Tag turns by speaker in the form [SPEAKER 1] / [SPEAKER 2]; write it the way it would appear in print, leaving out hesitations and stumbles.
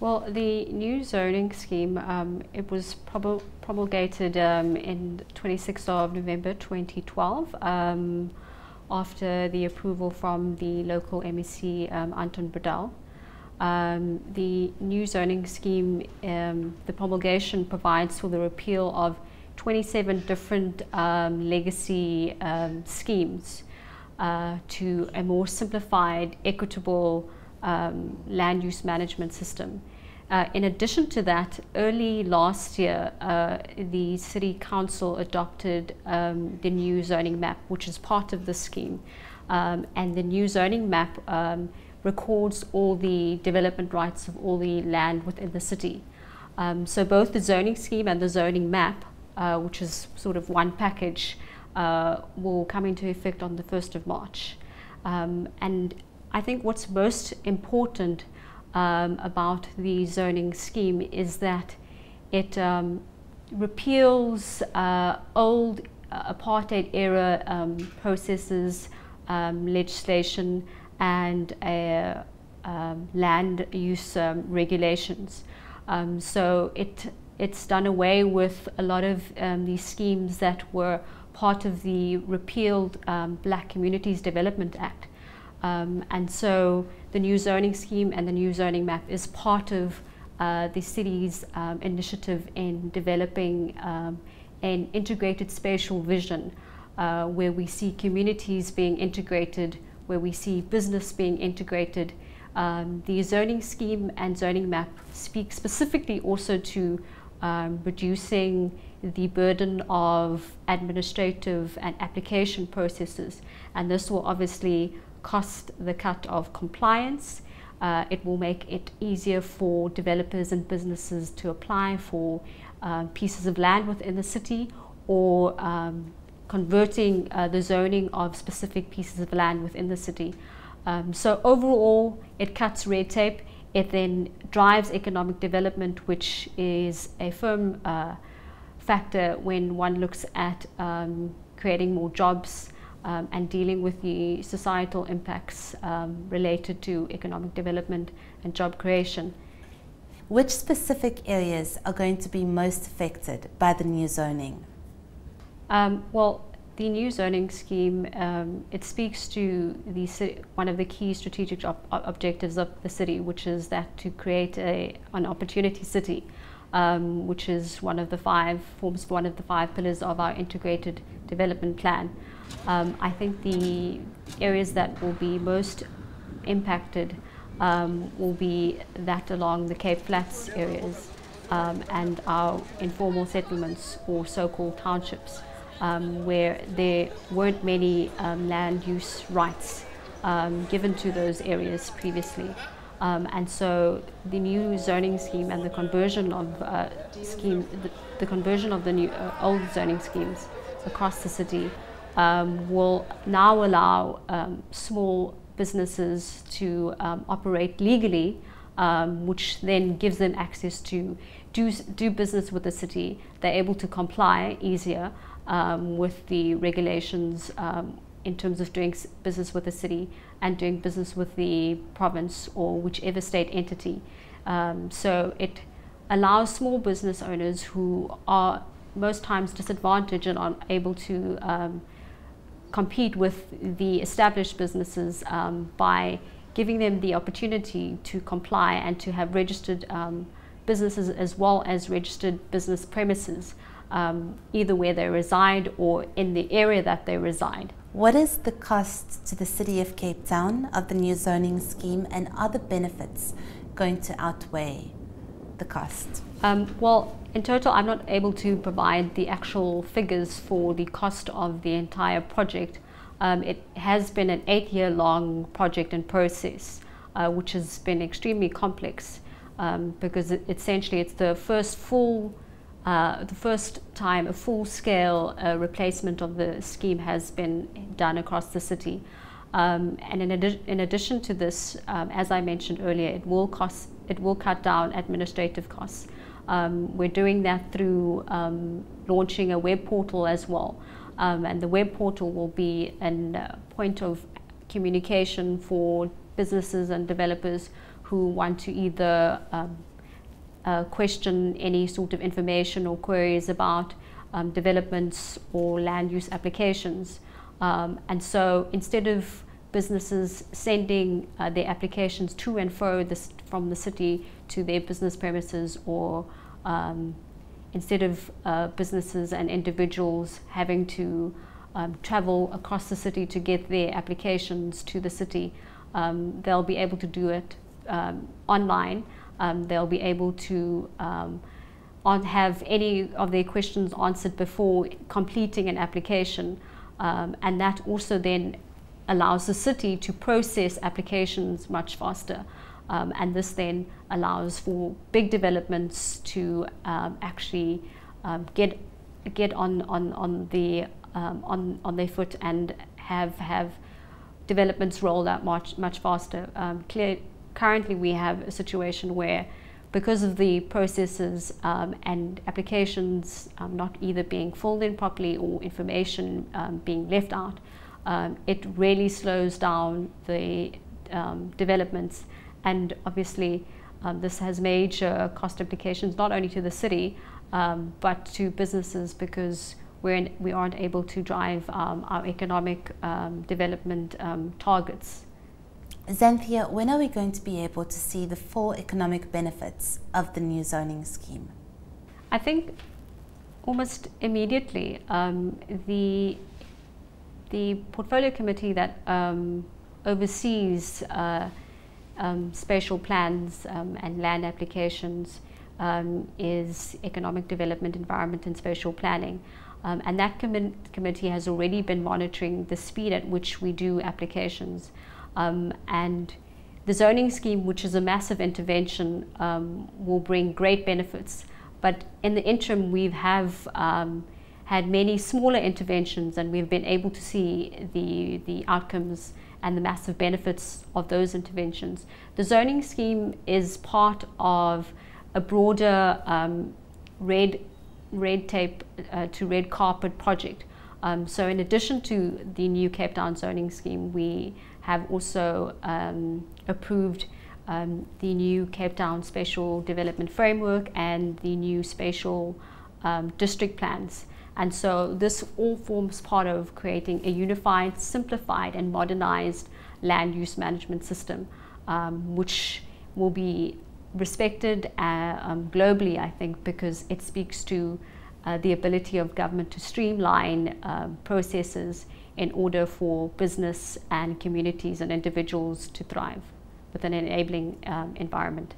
[SPEAKER 1] Well, the new zoning scheme, it was promulgated in 26th of November 2012 after the approval from the local MEC, Anton Bredell. The new zoning scheme, the promulgation provides for the repeal of 27 different legacy schemes to a more simplified, equitable land use management system. In addition to that, early last year, the City Council adopted the new zoning map, which is part of the scheme. And the new zoning map records all the development rights of all the land within the city. So both the zoning scheme and the zoning map, which is sort of one package, will come into effect on the 1st of March. And I think what's most important about the zoning scheme is that it repeals old apartheid era processes, legislation, and land use regulations. So it's done away with a lot of these schemes that were part of the repealed Black Communities Development Act. And so the new zoning scheme and the new zoning map is part of the city's initiative in developing an integrated spatial vision where we see communities being integrated, where we see business being integrated. The zoning scheme and zoning map speak specifically also to reducing the burden of administrative and application processes, and this will obviously cost the cut of compliance. It will make it easier for developers and businesses to apply for pieces of land within the city, or converting the zoning of specific pieces of land within the city. So overall, it cuts red tape. It then drives economic development, which is a firm factor when one looks at creating more jobs and dealing with the societal impacts related to economic development and job creation.
[SPEAKER 2] Which specific areas are going to be most affected by the new zoning?
[SPEAKER 1] Well, the new zoning scheme, it speaks to the one of the key strategic objectives of the city, which is that to create an opportunity city, which is forms one of the five pillars of our integrated development plan. I think the areas that will be most impacted will be that along the Cape Flats areas and our informal settlements, or so-called townships, where there weren't many land use rights given to those areas previously. And so the new zoning scheme and the conversion of the conversion of the new old zoning schemes across the city will now allow small businesses to operate legally, which then gives them access to do business with the city. They're able to comply easier with the regulations in terms of doing business with the city and doing business with the province or whichever state entity. So it allows small business owners who are most times disadvantaged and aren't able to compete with the established businesses by giving them the opportunity to comply and to have registered businesses as well as registered business premises, either where they reside or in the area that they reside.
[SPEAKER 2] What is the cost to the City of Cape Town of the new zoning scheme, and are the benefits going to outweigh the cost?
[SPEAKER 1] Well, in total, I'm not able to provide the actual figures for the cost of the entire project. It has been an 8-year-long project and process, which has been extremely complex because essentially it's the first time a full-scale replacement of the scheme has been done across the city. And in addition to this, as I mentioned earlier, it will cut down administrative costs. We're doing that through launching a web portal as well. And the web portal will be a point of communication for businesses and developers who want to either question any sort of information or queries about developments or land use applications. And so instead of businesses sending their applications to and fro from the city to their business premises, or instead of businesses and individuals having to travel across the city to get their applications to the city, they'll be able to do it online. They'll be able to have any of their questions answered before completing an application, and that also then allows the city to process applications much faster, and this then allows for big developments to actually get on their foot and have developments rolled out much faster. Currently we have a situation where, because of the processes and applications not either being filled in properly or information being left out, it really slows down the developments. And obviously this has major cost implications not only to the city but to businesses, because we aren't able to drive our economic development targets.
[SPEAKER 2] Xanthia, when are we going to be able to see the full economic benefits of the new zoning scheme?
[SPEAKER 1] I think almost immediately. The portfolio committee that oversees spatial plans and land applications is Economic Development, Environment and Spatial Planning. And that committee has already been monitoring the speed at which we do applications. And the zoning scheme, which is a massive intervention, will bring great benefits. But in the interim, we have had many smaller interventions, and we've been able to see the outcomes and the massive benefits of those interventions. The zoning scheme is part of a broader red tape to red carpet project. So in addition to the new Cape Town zoning scheme, we have also approved the new Cape Town Spatial Development Framework and the new Spatial district plans. And so this all forms part of creating a unified, simplified and modernized land use management system, which will be respected globally, I think, because it speaks to the ability of government to streamline processes in order for business and communities and individuals to thrive with an enabling environment.